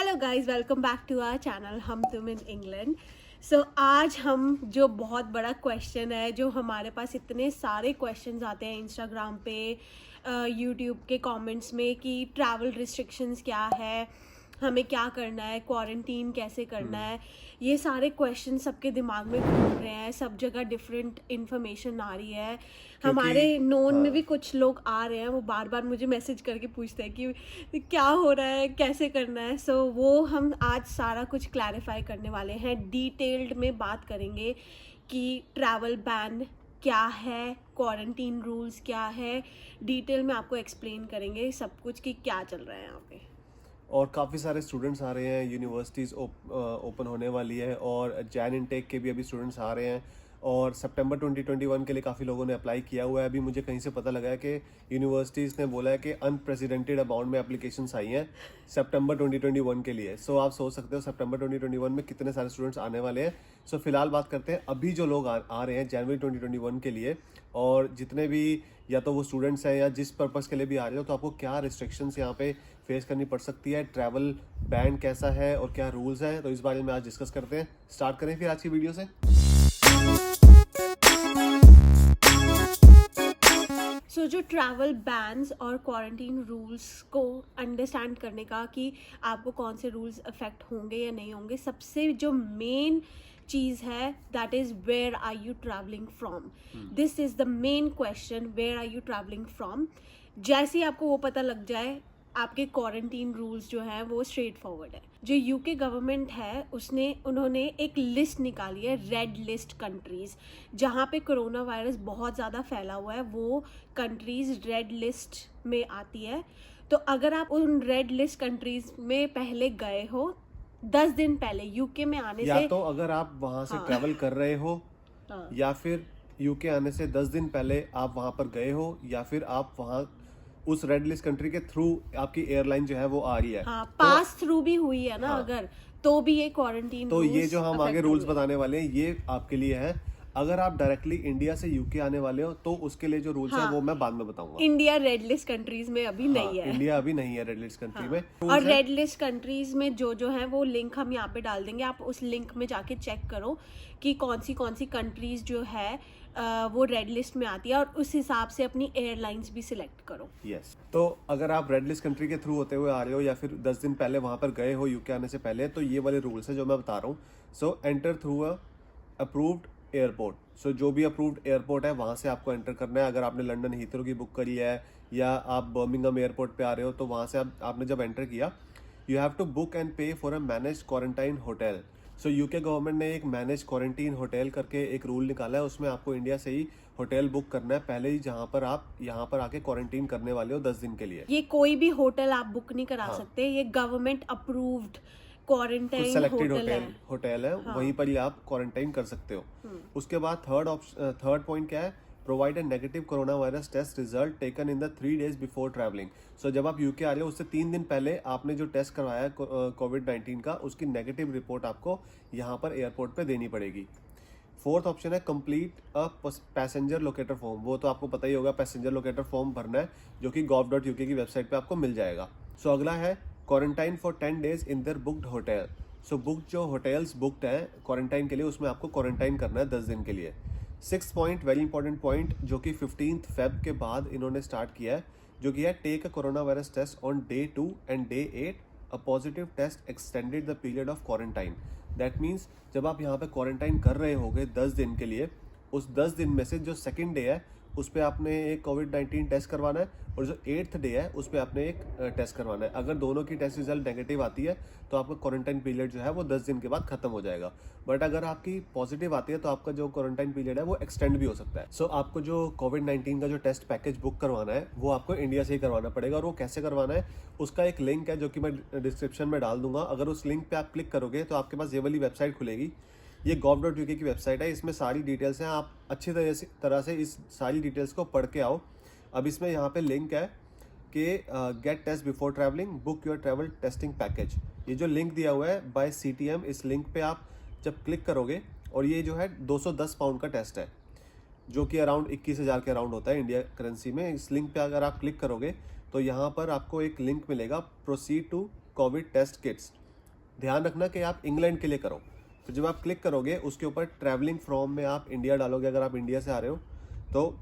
Hello guys, welcome back to our channel हम तुम in England. सो आज हम जो बहुत बड़ा क्वेश्चन है, जो हमारे पास इतने सारे क्वेश्चंस आते हैं इंस्टाग्राम पे, यूट्यूब के कमेंट्स में कि ट्रैवल रिस्ट्रिक्शंस क्या है, हमें क्या करना है, क्वारंटीन कैसे करना है। ये सारे क्वेश्चन सबके दिमाग में घूम रहे हैं, सब जगह डिफरेंट इन्फॉर्मेशन आ रही है। हमारे नोन में भी कुछ लोग आ रहे हैं, वो बार बार मुझे मैसेज करके पूछते हैं कि क्या हो रहा है, कैसे करना है। सो वो हम आज सारा कुछ क्लैरिफाई करने वाले हैं, डिटेल्ड में बात करेंगे कि ट्रैवल बैन क्या है, क्वारंटीन रूल्स क्या है, डिटेल में आपको एक्सप्लेन करेंगे सब कुछ कि क्या चल रहा है यहाँ पे। और काफ़ी सारे स्टूडेंट्स आ रहे हैं, यूनिवर्सिटीज़ ओपन होने वाली है और जैन इनटेक के भी अभी स्टूडेंट्स आ रहे हैं और सितंबर 2021 के लिए काफ़ी लोगों ने अप्लाई किया हुआ है। अभी मुझे कहीं से पता लगा है कि यूनिवर्सिटीज़ ने बोला है कि अनप्रेसिडेंटेड अमाउंट में एप्लीकेशंस आई हैं सितंबर 2021 के लिए। सो आप सोच सकते हो सितंबर 2021 में कितने सारे स्टूडेंट्स आने वाले हैं। सो फिलहाल बात करते हैं अभी जो लोग आ रहे हैं जनवरी 2021 के लिए, और जितने भी या तो वो स्टूडेंट्स हैं या जिस पर्पज़ के लिए भी आ रहे हो, तो आपको क्या रिस्ट्रिक्शंस यहाँ पे फेस करनी पड़ सकती है, ट्रैवल बैन कैसा है और क्या रूल्स हैं, तो इस बारे में आज डिस्कस करते हैं। स्टार्ट करें फिर आज की वीडियो से। सो जो ट्रैवल बैन्स और क्वारंटीन रूल्स को अंडरस्टैंड करने का कि आपको कौन से रूल्स अफेक्ट होंगे या नहीं होंगे, सबसे जो मेन चीज़ है that is where are you travelling from. This is the main question, where are you travelling from. जैसे ही आपको वो पता लग जाए, आपके क्वारंटीन रूल्स जो हैं वो स्ट्रेट फॉरवर्ड है। जो यूके गवर्नमेंट है उन्होंने एक लिस्ट निकाली है, रेड लिस्ट कंट्रीज, जहाँ पे कोरोना वायरस बहुत ज़्यादा फैला हुआ है, वो कंट्रीज रेड लिस्ट में आती है। तो अगर आप उन रेड लिस्ट कंट्रीज में पहले गए हो 10 दिन पहले यूके में आने या से, तो अगर आप वहां से हाँ, ट्रैवल कर रहे हो, हाँ, या फिर यूके आने से 10 दिन पहले आप वहां पर गए हो, या फिर आप वहां उस रेड लिस्ट कंट्री के थ्रू आपकी एयरलाइन जो है वो आ रही है, हाँ, तो पास थ्रू भी हुई है ना, हाँ, अगर तो भी ये क्वारंटीन तो ये रूल्स जो हम आगे affect रूल्स होंगे। बताने वाले हैं ये आपके लिए है। अगर आप डायरेक्टली इंडिया से यूके आने वाले हो तो उसके लिए जो रूल्स है हाँ, वो मैं बाद में बताऊंगा। इंडिया रेड लिस्ट कंट्रीज में अभी हाँ, नहीं है। इंडिया अभी नहीं है रेड लिस्ट कंट्री में। और रेड लिस्ट कंट्रीज में जो है वो लिंक हम यहाँ पे डाल देंगे, आप उस लिंक में जाके चेक करो कि कौन सी कंट्रीज जो है वो रेड लिस्ट में आती है, और उस हिसाब से अपनी एयरलाइंस भी सिलेक्ट करो। यस, तो अगर आप रेड लिस्ट कंट्री के थ्रू होते हुए आ रहे हो या फिर 10 दिन पहले वहां पर गए हो यूके आने से पहले, तो ये वाले रूल्स है जो मैं बता रहा हूँ। So enter through a approved airport. So जो भी अप्रूव्ड एयरपोर्ट है वहां से आपको एंटर करना है। अगर आपने लंदन हीथ्रो की बुक करी है या आप बर्मिंघम एयरपोर्ट पे आ रहे हो, तो वहां से आपने जब एंटर किया, you have to book and pay for a manage quarantine hotel. So UK government ने एक मैनेज क्वारंटीन होटल करके एक रूल निकाला है। उसमें आपको इंडिया से ही होटल बुक करना है पहले ही, जहां पर आप यहाँ पर आके क्वारंटीन करने वाले हो 10 दिन के लिए। ये कोई भी होटल आप बुक नहीं करा हाँ, सकते, ये गवर्नमेंट अप्रूव्ड कुछ क्वारंटाइन सेलेक्टेड होटल है। है, हाँ। वहीं पर ही आप क्वारंटाइन कर सकते हो। उसके बाद थर्ड पॉइंट क्या है, provide a negative corona virus test result taken in the 3 days before travelling. So जब आप यूके आ रहे हो उससे 3 दिन पहले आपने जो टेस्ट करवाया है कोविड-19 का, उसकी नेगेटिव रिपोर्ट आपको यहाँ पर एयरपोर्ट पे देनी पड़ेगी। फोर्थ ऑप्शन है complete a passenger locator form. वो तो आपको पता ही होगा, पैसेंजर लोकेटर फॉर्म भरना है जो कि gov.uk की वेबसाइट पे आपको मिल जाएगा। सो अगला है quarantine for 10 days in their booked hotel. So book जो होटल्स बुकड है क्वारंटाइन के लिए, उसमें आपको क्वारंटाइन करना है 10 दिन के लिए। 6th point, very important point, जो कि 15th Feb के बाद इन्होंने स्टार्ट किया है, जो कि है take a corona virus test on Day 2 and Day 8, a positive test extended the period of quarantine. That means जब आप यहाँ पे क्वारंटाइन कर रहे होगे 10 दिन के लिए, उस 10 दिन में से जो सेकंड डे है उस पर आपने एक कोविड-19 टेस्ट करवाना है, और जो 8th डे है उस पर आपने एक टेस्ट करवाना है। अगर दोनों की टेस्ट रिजल्ट नेगेटिव आती है तो आपका क्वारंटाइन पीरियड जो है वो 10 दिन के बाद खत्म हो जाएगा। बट अगर आपकी पॉजिटिव आती है तो आपका जो क्वारंटाइन पीरियड है वो एक्सटेंड भी हो सकता है। सो आपको जो कोविड-19 का जो टेस्ट पैकेज बुक करवाना है वो आपको इंडिया से ही करवाना पड़ेगा, और वो कैसे करवाना है उसका एक लिंक है जो कि मैं डिस्क्रिप्शन में डाल दूंगा। अगर उस लिंक पे आप क्लिक करोगे तो आपके पास ये वाली वेबसाइट खुलेगी। ये gov.uk की वेबसाइट है, इसमें सारी डिटेल्स हैं। आप अच्छी तरह से इस सारी डिटेल्स को पढ़ के आओ। अब इसमें यहाँ पे लिंक है कि get test before travelling, book your travel testing package. ये जो लिंक दिया हुआ है बाय CTM, इस लिंक पे आप जब क्लिक करोगे, और ये जो है 210 पाउंड का टेस्ट है जो कि अराउंड 21,000 के अराउंड होता है इंडिया करेंसी में। इस लिंक पे अगर आप क्लिक करोगे तो यहाँ पर आपको एक लिंक मिलेगा, proceed to covid test kits. ध्यान रखना कि आप इंग्लैंड के लिए करो। तो जब आप क्लिक करोगे उसके ऊपर ट्रैवलिंग फ्रॉम में आप इंडिया डालोगे, अगर आप इंडिया से आ रहे हो तो।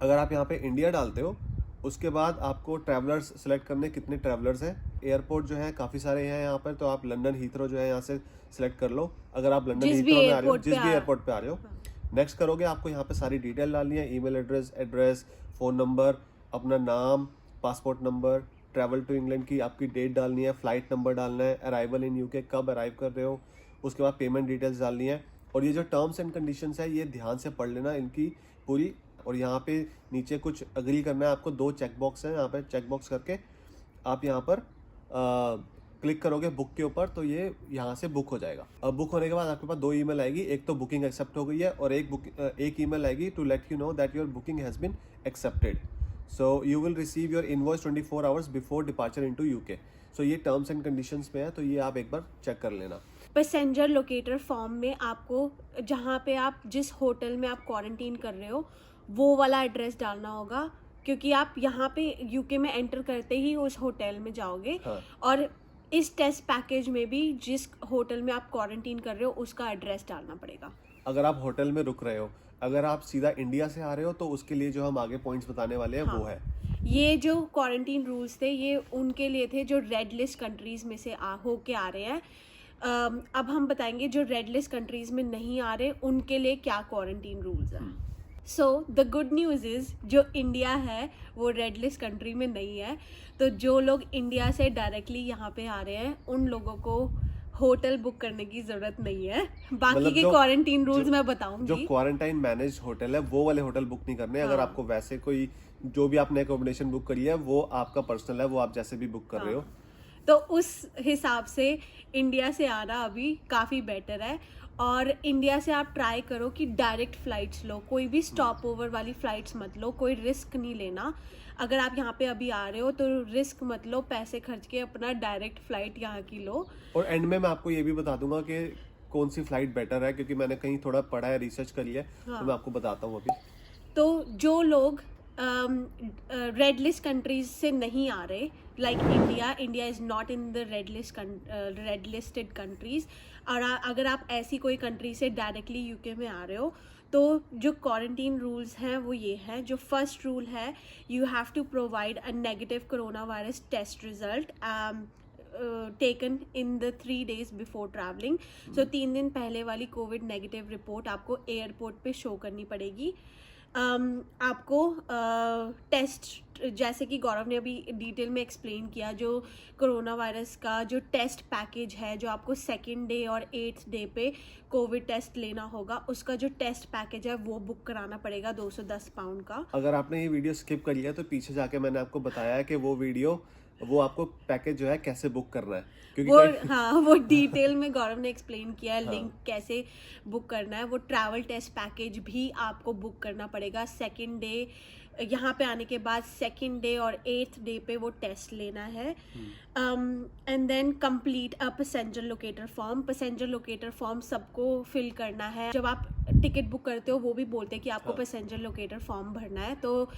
अगर आप यहाँ पे इंडिया डालते हो उसके बाद आपको ट्रैवलर्स सेलेक्ट करने, कितने ट्रैवलर्स हैं। एयरपोर्ट जो है काफ़ी सारे हैं यहाँ पर, तो आप लंदन हीथ्रो जो है यहाँ से सिलेक्ट कर लो, अगर आप लंदन हीथ्रो में आ रहे हो, जिस भी एयरपोर्ट पे आ रहे हो। नेक्स्ट करोगे, आपको यहाँ पे सारी डिटेल डालनी है, ईमेल एड्रेस, फ़ोन नंबर, अपना नाम, passport number, travel to England की आपकी डेट डालनी है, फ्लाइट नंबर डालना है, अराइवल इन यूके कब अराइव कर रहे हो, उसके बाद पेमेंट डिटेल्स डालनी है। और ये जो टर्म्स एंड कंडीशंस है ये ध्यान से पढ़ लेना इनकी पूरी। और यहाँ पे नीचे कुछ अग्री करना है आपको, 2 चेक बॉक्स है, यहाँ पे चेक बॉक्स करके आप यहाँ पर क्लिक करोगे बुक के ऊपर, तो ये यहाँ से बुक हो जाएगा। अब बुक होने के बाद आपके पास 2 ईमेल आएगी, एक तो बुकिंग एक्सेप्ट हो गई है और एक ईमेल आएगी to let you know that your booking has been accepted, so you will receive your invoice 24 hours before departure into UK. So ये टर्म्स एंड कंडीशंस में है, तो ये आप एक बार चेक कर लेना। पैसेंजर लोकेटर फॉर्म में आपको जहाँ पे आप जिस होटल में आप क्वारंटीन कर रहे हो वो वाला एड्रेस डालना होगा, क्योंकि आप यहाँ पे यूके में एंटर करते ही उस होटल में जाओगे। हाँ। और इस टेस्ट पैकेज में भी जिस होटल में आप क्वारंटीन कर रहे हो उसका एड्रेस डालना पड़ेगा। अगर आप होटल में रुक रहे हो, अगर आप सीधा इंडिया से आ रहे हो तो उसके लिए जो हम आगे पॉइंट्स बताने वाले हैं वो है। ये जो क्वारंटीन रूल्स थे ये उनके लिए थे जो रेड लिस्ट कंट्रीज में से होके आ रहे हैं। अब हम बताएंगे जो रेड लिस्ट कंट्रीज में नहीं आ रहे उनके लिए क्या क्वारंटीन रूल्स हैं। So the good news is जो इंडिया है वो रेड लिस्ट कंट्री में नहीं है, तो जो लोग इंडिया से डायरेक्टली यहाँ पे आ रहे हैं उन लोगों को होटल बुक करने की जरूरत नहीं है। बाकी मतलब के क्वारंटीन रूल्स मैं बताऊंगी। जो क्वारंटाइन मैनेज होटल है वो वाले होटल बुक नहीं करने। अगर आपको वैसे कोई जो भी आपने अकोमोडेशन बुक करी है वो आपका पर्सनल है, वो आप जैसे भी बुक कर रहे हो, तो उस हिसाब से इंडिया से आना अभी काफ़ी बेटर है। और इंडिया से आप ट्राई करो कि डायरेक्ट फ़्लाइट्स लो, कोई भी स्टॉप ओवर वाली फ़्लाइट्स मत लो, कोई रिस्क नहीं लेना। अगर आप यहाँ पे अभी आ रहे हो तो रिस्क मत लो, पैसे खर्च के अपना डायरेक्ट फ़्लाइट यहाँ की लो। और एंड में मैं आपको ये भी बता दूंगा कि कौन सी फ़्लाइट बेटर है, क्योंकि मैंने कहीं थोड़ा पढ़ा है, रिसर्च करी है, तो मैं आपको बताता हूँ अभी। तो जो लोग रेड लिस्ट कंट्रीज से नहीं आ रहे, like India is not in the red listed countries, और अगर आप ऐसी कोई कंट्री से डायरेक्टली यूके में आ रहे हो तो जो क्वारंटीन रूल्स हैं वो ये हैं। जो फर्स्ट रूल है, you have to provide a negative corona virus test result taken in the 3 days before travelling. So 3 दिन पहले वाली कोविड नेगेटिव रिपोर्ट आपको एयरपोर्ट पे शो करनी पड़ेगी। आपको टेस्ट, जैसे कि गौरव ने अभी डिटेल में एक्सप्लेन किया, जो कोरोना वायरस का जो टेस्ट पैकेज है जो आपको 2nd डे और 8th डे पे कोविड टेस्ट लेना होगा, उसका जो टेस्ट पैकेज है वो बुक कराना पड़ेगा 210 पाउंड का। अगर आपने ये वीडियो स्किप कर लिया तो पीछे जाके मैंने आपको बताया है कि वो आपको पैकेज जो है कैसे बुक करना है, क्योंकि वो डिटेल में गौरव ने एक्सप्लेन किया है। लिंक कैसे बुक करना है, वो ट्रैवल टेस्ट पैकेज भी आपको बुक करना पड़ेगा 2nd डे यहाँ पे आने के बाद। 2nd डे और 8th डे पे वो टेस्ट लेना है। And then complete a passenger locator form. Passenger locator form सबको फिल करना है। जब आप टिकट बुक करते हो वो भी बोलते हैं कि आपको पैसेंजर लोकेटर फॉर्म भरना है, तो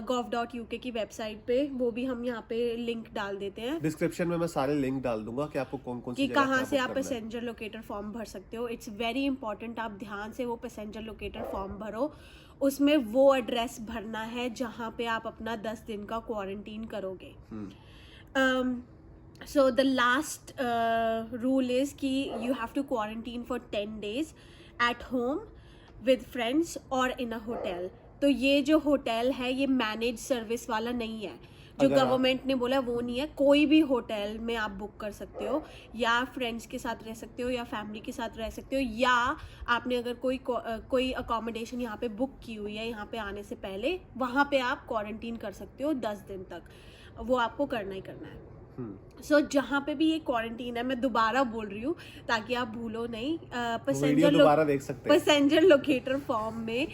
gov.uk की वेबसाइट पे वो भी हम यहाँ पे लिंक डाल देते हैं। डिस्क्रिप्शन में मैं सारे लिंक डाल दूंगा कि आपको कौन कौन सी कि कहाँ से आप पैसेंजर लोकेटर फॉर्म भर सकते हो। इट्स वेरी इंपॉर्टेंट, आप ध्यान से वो पैसेंजर लोकेटर फॉर्म भरो। उसमें वो एड्रेस भरना है जहाँ पे आप अपना 10 दिन का क्वारंटीन करोगे। So the last rule is कि you have to quarantine for 10 days at home with friends और इन अ होटल। तो ये जो होटल है ये मैनेज सर्विस वाला नहीं है, जो गवर्नमेंट ने बोला वो नहीं है। कोई भी होटल में आप बुक कर सकते हो, या फ्रेंड्स के साथ रह सकते हो या फैमिली के साथ रह सकते हो, या आपने अगर कोई अकोमोडेशन यहाँ पे बुक की हुई है यहाँ पे आने से पहले, वहाँ पे आप क्वारंटीन कर सकते हो 10 दिन तक। वो आपको करना ही करना है। सो जहाँ पे भी ये क्वारंटीन है, मैं दोबारा बोल रही हूँ ताकि आप भूलो नहीं, पैसेंजर लोकेटर फॉर्म में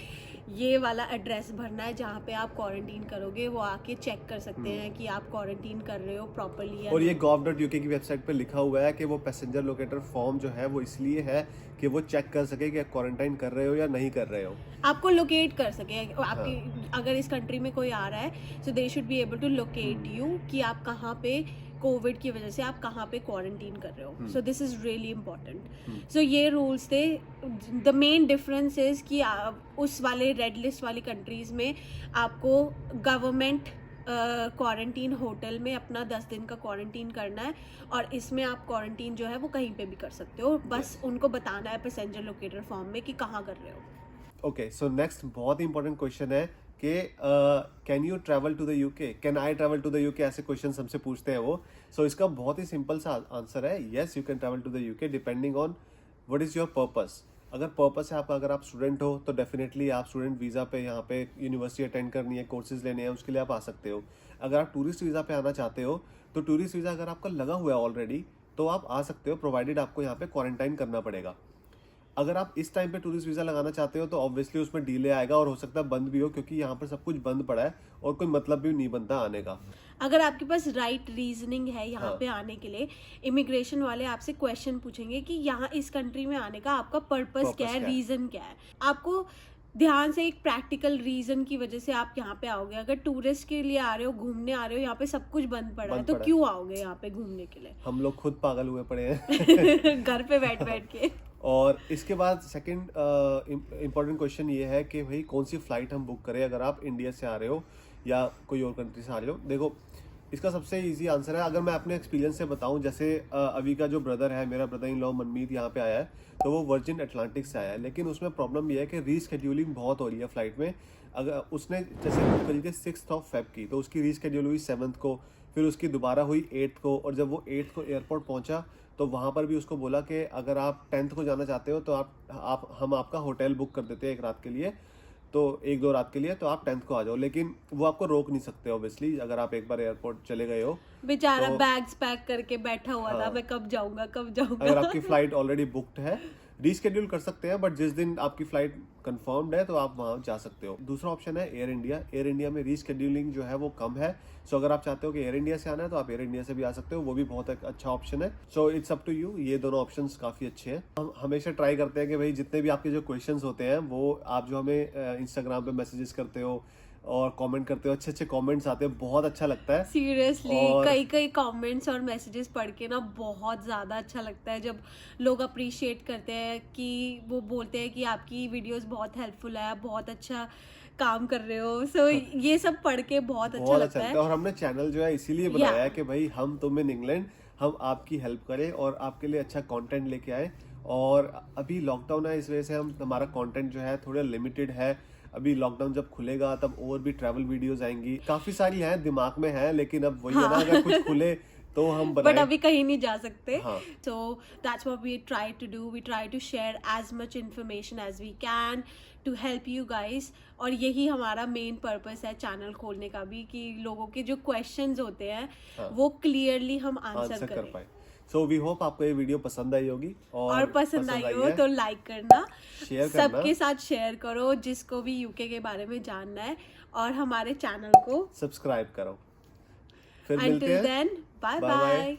ये वाला एड्रेस भरना है जहाँ पे आप क्वारंटीन करोगे। वो आके चेक कर सकते हैं कि आप क्वारंटीन कर रहे हो प्रॉपर्ली। और ये gov.uk की वेबसाइट पे लिखा हुआ है कि वो पैसेंजर लोकेटर फॉर्म जो है वो इसलिए है कि वो चेक कर सके कि आप क्वारंटाइन कर रहे हो या नहीं कर रहे हो, आपको लोकेट कर सके। आपकी अगर इस कंट्री में कोई आ रहा है, so they should be able to locate you कि आप कहाँ पे कोविड की वजह से आप कहाँ पे क्वारंटीन कर रहे हो. So this is really important. So ये रूल्स थे. द मेन डिफरेंस इज कि उस वाले रेड लिस्ट वाली कंट्रीज़ में आपको गवर्नमेंट क्वारंटीन होटल में अपना 10 दिन का क्वारंटीन करना है, और इसमें आप क्वारंटीन जो है वो कहीं पे भी कर सकते हो. बस उनको बताना है पैसेंजर लोकेटर फॉर्म में कि कहाँ कर रहे हो. ओके, सो नेक्स्ट बहुत ही इंपॉर्टेंट क्वेश्चन है कि can you travel to the UK, can I travel to the UK, ऐसे क्वेश्चन हमसे पूछते हैं वो. सो इसका बहुत ही सिंपल सा आंसर है, yes you can travel to the UK depending on what is your purpose. अगर पर्पस है आपका, अगर आप स्टूडेंट हो तो डेफिनेटली आप स्टूडेंट वीज़ा पे यहाँ पे यूनिवर्सिटी अटेंड करनी है, कोर्सेज लेने हैं, उसके लिए आप आ सकते हो. अगर आप टूरिस्ट वीज़ा पे आना चाहते हो तो टूरिस्ट वीज़ा अगर आपका लगा हुआ है ऑलरेडी तो आप आ सकते हो, प्रोवाइडेड आपको यहाँ पे क्वारंटाइन करना पड़ेगा. अगर आप इस टाइम पे टूरिस्ट वीज़ा लगाना चाहते हो तो ऑब्वियसली उसमें डिले आएगा और हो सकता है बंद भी हो, क्योंकि यहाँ पर सब कुछ बंद पड़ा है और कोई मतलब भी नहीं बनता आने का. अगर आपके पास राइट रीजनिंग है यहाँ हाँ. पे आने के लिए, इमिग्रेशन वाले आपसे क्वेश्चन पूछेंगे कि यहाँ इस कंट्री में आने का आपका पर्पस क्या है, क्या है? रीजन क्या है. आपको ध्यान से एक प्रैक्टिकल रीजन की वजह से आप यहाँ पे आओगे. अगर टूरिस्ट के लिए आ रहे हो, घूमने आ रहे हो, यहाँ पे सब कुछ बंद पड़ा है, तो क्यों आओगे यहाँ पे घूमने के लिए? हम लोग खुद पागल हुए पड़े हैं घर पे बैठ बैठ के. और इसके बाद सेकंड इम्पॉर्टेंट क्वेश्चन ये है कि भाई कौन सी फ़्लाइट हम बुक करें अगर आप इंडिया से आ रहे हो या कोई और कंट्री से आ रहे हो. देखो, इसका सबसे इजी आंसर है, अगर मैं अपने एक्सपीरियंस से बताऊं, जैसे अभी का जो ब्रदर है, मेरा ब्रदर इन लॉ मनमीत यहाँ पे आया है, तो वो वर्जिन अटलांटिक से आया है. लेकिन उसमें प्रॉब्लम ये है कि रीस्केड्यूलिंग बहुत हो रही है फ़्लाइट में. अगर उसने जैसे बुक करी थी 6 Feb की, तो उसकी रीस्केड्यूल हुई 7 को, फिर उसकी दोबारा हुई 8 को, और जब वो 8 को एयरपोर्ट पहुंचा तो वहाँ पर भी उसको बोला कि अगर आप 10 को जाना चाहते हो तो हम आपका होटल बुक कर देते हैं 1 रात के लिए, तो 1-2 रात के लिए, तो आप 10 को आ जाओ. लेकिन वो आपको रोक नहीं सकते ऑब्वियसली, अगर आप एक बार एयरपोर्ट चले गए हो. बेचारा तो बैग्स पैक करके बैठा हुआ था, मैं कब जाऊंगा कब जाऊंगा. अगर आपकी फ्लाइट ऑलरेडी बुक्ड है, रीस्केड्यूल कर सकते हैं, बट जिस दिन आपकी फ्लाइट कंफर्म्ड है तो आप वहां जा सकते हो. दूसरा ऑप्शन है एयर इंडिया. एयर इंडिया में रीस्केड्यूलिंग जो है वो कम है. सो अगर आप चाहते हो कि एयर इंडिया से आना है तो आप एयर इंडिया से भी आ सकते हो, वो भी बहुत एक अच्छा ऑप्शन है. So it's up to you. ये दोनों ऑप्शंस काफी अच्छे हैं. हम हमेशा ट्राई करते हैं कि भाई जितने भी आपके जो क्वेश्चंस होते हैं वो आप जो हमें इंस्टाग्राम पे मैसेजेस करते हो और कमेंट करते हो, अच्छे अच्छे कमेंट्स आते हैं, बहुत अच्छा लगता है. सीरियसली कई कमेंट्स और मैसेजेस पढ़ के ना बहुत ज़्यादा अच्छा लगता है जब लोग अप्रिशिएट करते हैं, कि वो बोलते हैं कि आपकी वीडियोस बहुत हेल्पफुल है, बहुत अच्छा काम कर रहे हो. सो ये सब पढ़ के बहुत अच्छा लगता है. और हमने चैनल जो है इसीलिए बनाया है कि भाई हम तुम इन इंग्लैंड, हम आपकी हेल्प करें और आपके लिए अच्छा कंटेंट लेके आए. और अभी लॉकडाउन है, इस वजह से हमारा कंटेंट जो है थोड़ा लिमिटेड है. अभी लॉकडाउन जब खुलेगा तब और भी ट्रैवल वीडियोस आएंगी, काफी सारी हैं दिमाग में है, लेकिन अब वही है ना, अगर कुछ खुले तो हम बनाएं. बट अभी कहीं नहीं जा सकते. हाँ. So that's what we try to do. We try to share as much information as we can to help you guys. और यही हमारा मेन पर्पस है चैनल खोलने का भी, कि लोगों के जो क्वेश्चंस होते हैं वो क्लियरली हम आंसर कर करें. पाए. सो वी होप आपको ये वीडियो पसंद आई होगी, और पसंद आई हो तो लाइक करना, शेयर करना, सबके साथ शेयर करो जिसको भी यूके के बारे में जानना है, और हमारे चैनल को सब्सक्राइब करो. फिर Until मिलते हैं. then, bye Bye bye. bye.